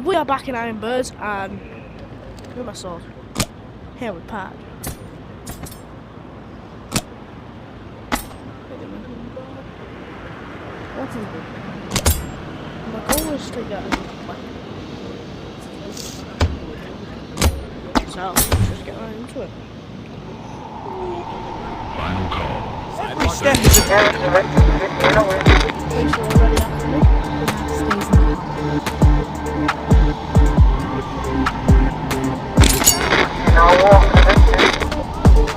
we are back in Iron Birds, and where's my sword? Here with Pat. What is it? My goal is to get so let's just get right into it. Final call. Every step is a already after me.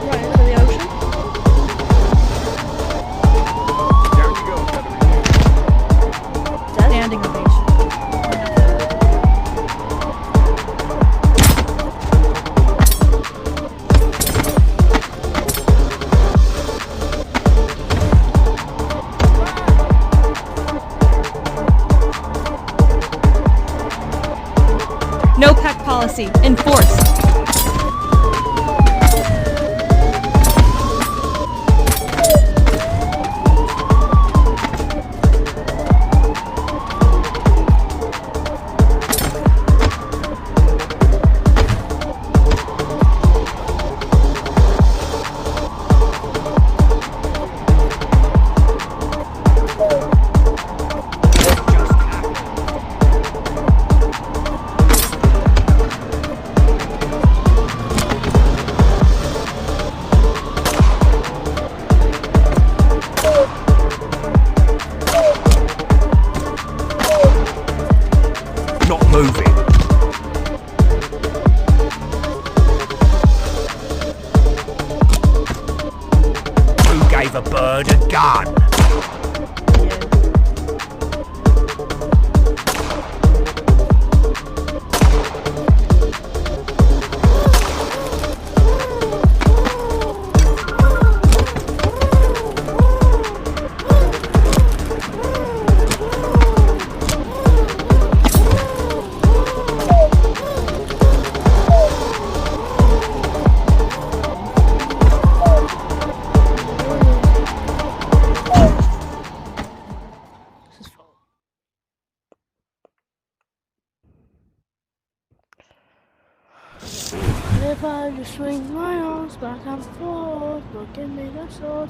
Right into the ocean. Down you go, Standing ovation. No pack policy enforced. not moving. Who gave a bird a gun? If I just swing my arms back and forth, but give me the sword.